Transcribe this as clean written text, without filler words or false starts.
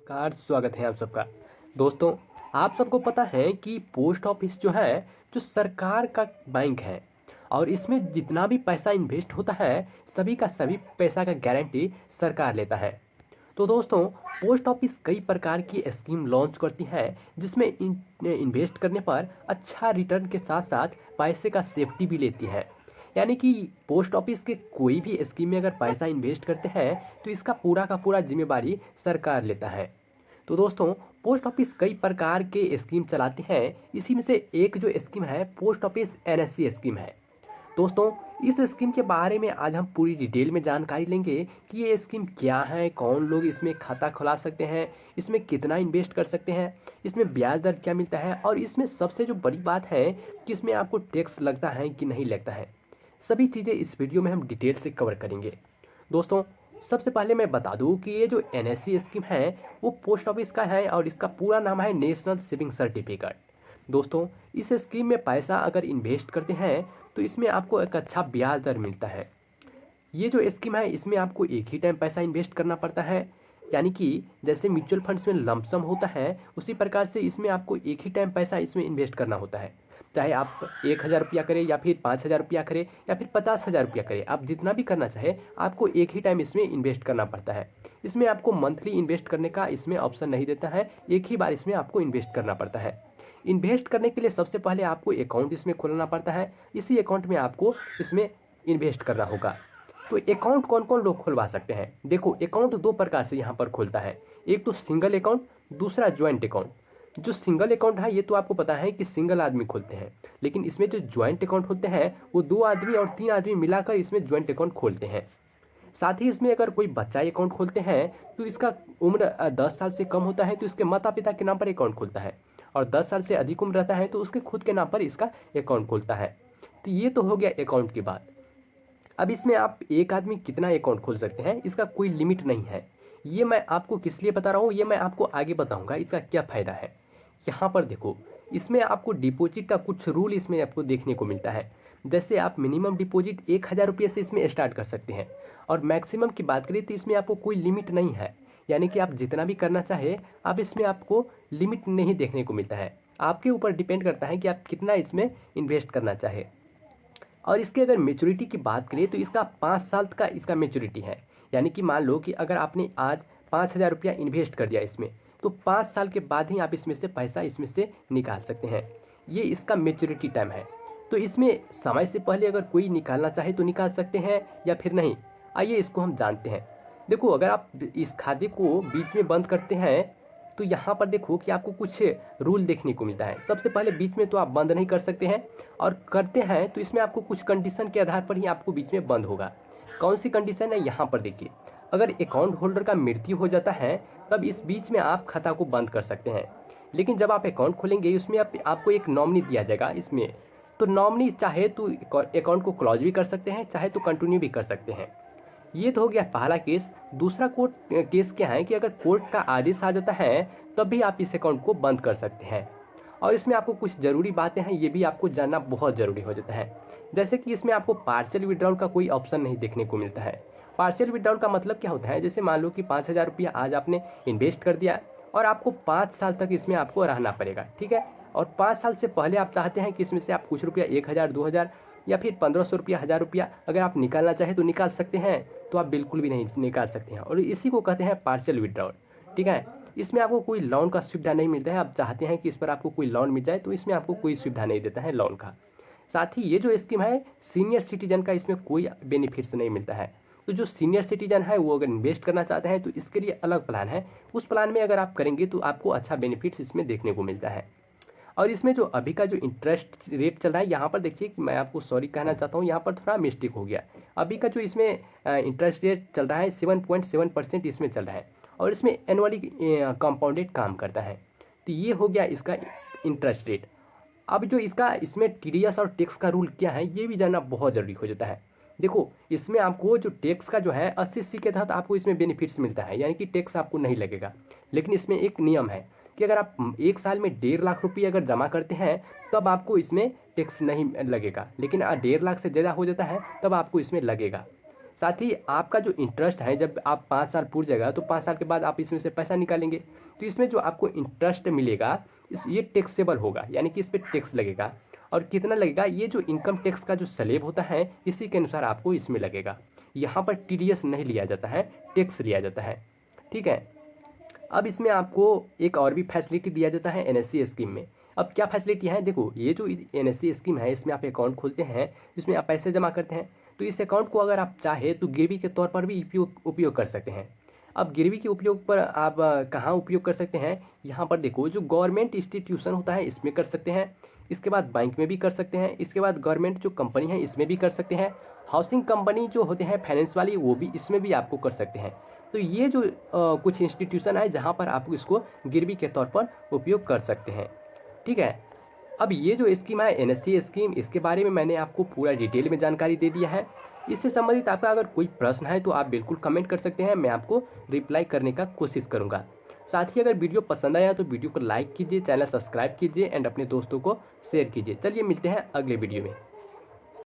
Car स्वागत है आप सबका। दोस्तों, आप सबको पता है कि पोस्ट ऑफिस जो है जो सरकार का बैंक है और इसमें जितना भी पैसा इन्वेस्ट होता है सभी का सभी पैसा का गारंटी सरकार लेता है। तो दोस्तों, पोस्ट ऑफिस कई प्रकार की स्कीम लॉन्च करती है जिसमें इन्वेस्ट करने पर अच्छा रिटर्न के साथ साथ पैसे का सेफ्टी भी लेती है। यानी कि पोस्ट ऑफिस के कोई भी स्कीम में अगर पैसा इन्वेस्ट करते हैं तो इसका पूरा का पूरा जिम्मेवारी सरकार लेता है। तो दोस्तों, पोस्ट ऑफिस कई प्रकार के स्कीम चलाते हैं। इसी में से एक जो स्कीम है पोस्ट ऑफिस एनएससी स्कीम है। दोस्तों, इस स्कीम के बारे में आज हम पूरी डिटेल में जानकारी लेंगे कि ये स्कीम क्या है, कौन लोग इसमें खाता खुला सकते हैं, इसमें कितना इन्वेस्ट कर सकते हैं, इसमें ब्याज दर क्या मिलता है और इसमें सबसे जो बड़ी बात है कि इसमें आपको टैक्स लगता है कि नहीं लगता है। सभी चीज़ें इस वीडियो में हम डिटेल से कवर करेंगे। दोस्तों, सबसे पहले मैं बता दूं कि ये जो एनएससी स्कीम है वो पोस्ट ऑफिस का है और इसका पूरा नाम है नेशनल सेविंग सर्टिफिकेट। दोस्तों, इस स्कीम में पैसा अगर इन्वेस्ट करते हैं तो इसमें आपको एक अच्छा ब्याज दर मिलता है। ये जो स्कीम है इसमें आपको एक ही टाइम पैसा इन्वेस्ट करना पड़ता है। यानी कि जैसे म्यूचुअल फंड्स में लमसम होता है उसी प्रकार से इसमें आपको एक ही टाइम पैसा इसमें इन्वेस्ट करना होता है। चाहे आप 1,000 रुपया करें या फिर 5,000 रुपया करें या फिर 50,000 रुपया करें, आप जितना भी करना चाहे आपको एक ही टाइम इसमें इन्वेस्ट करना पड़ता है। इसमें आपको मंथली इन्वेस्ट करने का इसमें ऑप्शन नहीं देता है, एक ही बार इसमें आपको इन्वेस्ट करना पड़ता है। इन्वेस्ट करने के लिए सबसे पहले आपको अकाउंट इसमें खोलना पड़ता है। इसी अकाउंट में आपको इसमें इन्वेस्ट करना होगा। तो अकाउंट कौन कौन लोग खुलवा सकते हैं? देखो, अकाउंट दो प्रकार से यहाँ पर खुलता है। एक तो सिंगल अकाउंट, दूसरा ज्वाइंट अकाउंट। जो सिंगल अकाउंट है ये तो आपको पता है कि सिंगल आदमी खोलते हैं, लेकिन इसमें जो ज्वाइंट अकाउंट होते हैं वो 2 आदमी और 3 आदमी मिलाकर इसमें ज्वाइंट अकाउंट खोलते हैं। साथ ही इसमें अगर कोई बच्चा अकाउंट खोलते हैं तो इसका उम्र 10 साल से कम होता है तो इसके माता पिता के नाम पर अकाउंट खुलता है, और 10 साल से अधिक उम्र रहता है तो उसके खुद के नाम पर इसका अकाउंट खुलता है। तो ये तो हो गया अकाउंट की बात। अब इसमें आप एक आदमी कितना अकाउंट खोल सकते हैं इसका कोई लिमिट नहीं है। ये मैं आपको किस लिए बता रहा हूँ ये मैं आपको आगे बताऊँगा, इसका क्या फ़ायदा है। यहाँ पर देखो, इसमें आपको डिपॉजिट का कुछ रूल इसमें आपको देखने को मिलता है। जैसे आप मिनिमम डिपॉजिट 1,000 रुपये से इसमें स्टार्ट कर सकते हैं, और मैक्सिमम की बात करें तो इसमें आपको कोई लिमिट नहीं है। यानी कि आप जितना भी करना चाहे आप इसमें आपको लिमिट नहीं देखने को मिलता है। आपके ऊपर डिपेंड करता है कि आप कितना इसमें इन्वेस्ट करना चाहे। और इसके अगर मेच्योरिटी की बात करें तो इसका 5 साल का इसका मेच्योरिटी है। यानी कि मान लो कि अगर आपने आज 5,000 रुपया इन्वेस्ट कर दिया इसमें, तो 5 साल के बाद ही आप इसमें से पैसा इसमें से निकाल सकते हैं। ये इसका मेच्योरिटी टाइम है। तो इसमें समय से पहले अगर कोई निकालना चाहे तो निकाल सकते हैं या फिर नहीं। आइए इसको हम जानते हैं। देखो, अगर आप इस खाते को बीच में बंद करते हैं तो यहाँ पर देखो कि आपको कुछ रूल देखने को मिलता है। सबसे पहले बीच में तो आप बंद नहीं कर सकते हैं, और करते हैं तो इसमें आपको कुछ कंडीशन के आधार पर ही आपको बीच में बंद होगा। कौन सी कंडीशन है यहाँ पर देखिए। अगर अकाउंट होल्डर का मृत्यु हो जाता है तब इस बीच में आप खाता को बंद कर सकते हैं। लेकिन जब आप अकाउंट खोलेंगे उसमें आपको एक नॉमिनी दिया जाएगा इसमें, तो नॉमिनी चाहे तो अकाउंट को क्लोज भी कर सकते हैं, चाहे तो कंटिन्यू भी कर सकते हैं। ये तो हो गया पहला केस। दूसरा कोर्ट केस क्या है कि अगर कोर्ट का आदेश आ जाता है तब भी आप इस अकाउंट को बंद कर सकते हैं। और इसमें आपको कुछ ज़रूरी बातें हैं, ये भी आपको जानना बहुत ज़रूरी हो जाता है। जैसे कि इसमें आपको पार्शियल विड्रॉल का कोई ऑप्शन नहीं देखने को मिलता है। पार्शियल विड्रॉल का मतलब क्या होता है, जैसे मान लो कि 5,000 रुपया आज आपने इन्वेस्ट कर दिया और आपको 5 साल तक इसमें आपको रहना पड़ेगा, ठीक है। और 5 साल से पहले आप चाहते हैं कि इसमें से आप कुछ रुपया 1,000, 2,000 या फिर 1,500 रुपया, 1,000 रुपया अगर आप निकालना चाहें तो निकाल सकते हैं, तो आप बिल्कुल भी नहीं निकाल सकते हैं। और इसी को कहते हैं पार्शियल विड्रॉल, ठीक है। इसमें आपको कोई लोन का सुविधा नहीं मिलता है। आप चाहते हैं कि इस पर आपको कोई लोन मिल जाए तो इसमें आपको कोई सुविधा नहीं देता है लोन का। साथ ही ये जो स्कीम है सीनियर सिटीजन का, इसमें कोई बेनिफिट्स नहीं मिलता है। तो जो सीनियर सिटीजन है वो अगर इन्वेस्ट करना चाहते हैं तो इसके लिए अलग प्लान है। उस प्लान में अगर आप करेंगे तो आपको अच्छा बेनिफिट्स इसमें देखने को मिलता है। और इसमें जो अभी का जो इंटरेस्ट रेट चल रहा है, यहाँ पर देखिए कि मैं आपको सॉरी कहना चाहता हूँ, यहाँ पर थोड़ा मिस्टेक हो गया। अभी का जो इसमें इंटरेस्ट रेट चल रहा है 7.7% इसमें चल रहा है, और इसमें एनुअली कंपाउंडेड काम करता है। तो ये हो गया इसका इंटरेस्ट रेट। अब जो इसका इसमें टीडीएस और टैक्स का रूल क्या है ये भी जानना बहुत ज़रूरी हो जाता है। देखो, इसमें आपको जो टैक्स का जो है 80C के तहत आपको इसमें बेनिफिट्स मिलता है, यानी कि टैक्स आपको नहीं लगेगा। लेकिन इसमें एक नियम है कि अगर आप एक साल में 1.5 लाख रुपये अगर जमा करते हैं तब आपको इसमें टैक्स नहीं लगेगा, लेकिन 1.5 लाख से ज़्यादा हो जाता है तब आपको इसमें लगेगा। साथ ही आपका जो इंटरेस्ट है, जब आप 5 साल पूर जाएगा तो 5 साल के बाद आप इसमें से पैसा निकालेंगे, तो इसमें जो आपको इंटरेस्ट मिलेगा ये टैक्सेबल होगा, यानी कि इस पर टैक्स लगेगा। और कितना लगेगा, ये जो इनकम टैक्स का जो स्लैब होता है इसी के अनुसार आपको इसमें लगेगा। यहाँ पर TDS नहीं लिया जाता है, टैक्स लिया जाता है, ठीक है। अब इसमें आपको एक और भी फैसिलिटी दिया जाता है NSC स्कीम में। अब क्या फैसिलिटी है, देखो ये जो NSC स्कीम है इसमें आप अकाउंट खोलते हैं, जिसमें आप पैसे जमा करते हैं, तो इस अकाउंट को अगर आप चाहे तो गिरवी के तौर पर भी उपयोग कर सकते हैं। अब गिरवी के उपयोग पर आप कहाँ उपयोग कर सकते हैं, यहाँ पर देखो जो गवर्नमेंट इंस्टीट्यूशन होता है इसमें कर सकते हैं, इसके बाद बैंक में भी कर सकते हैं, इसके बाद गवर्नमेंट जो कंपनी है इसमें भी कर सकते हैं, हाउसिंग कंपनी जो होते हैं फाइनेंस वाली वो भी इसमें भी आपको कर सकते हैं। तो ये जो कुछ इंस्टीट्यूशन है जहाँ पर आप इसको गिरवी के तौर पर उपयोग कर सकते हैं, ठीक है। अब ये जो स्कीम है NSC स्कीम, इसके बारे में मैंने आपको पूरा डिटेल में जानकारी दे दिया है। इससे संबंधित आपका अगर कोई प्रश्न है तो आप बिल्कुल कमेंट कर सकते हैं, मैं आपको रिप्लाई करने का कोशिश करूँगा। साथ ही अगर वीडियो पसंद आया तो वीडियो को लाइक कीजिए, चैनल सब्सक्राइब कीजिए एंड अपने दोस्तों को शेयर कीजिए। चलिए मिलते हैं अगले वीडियो में।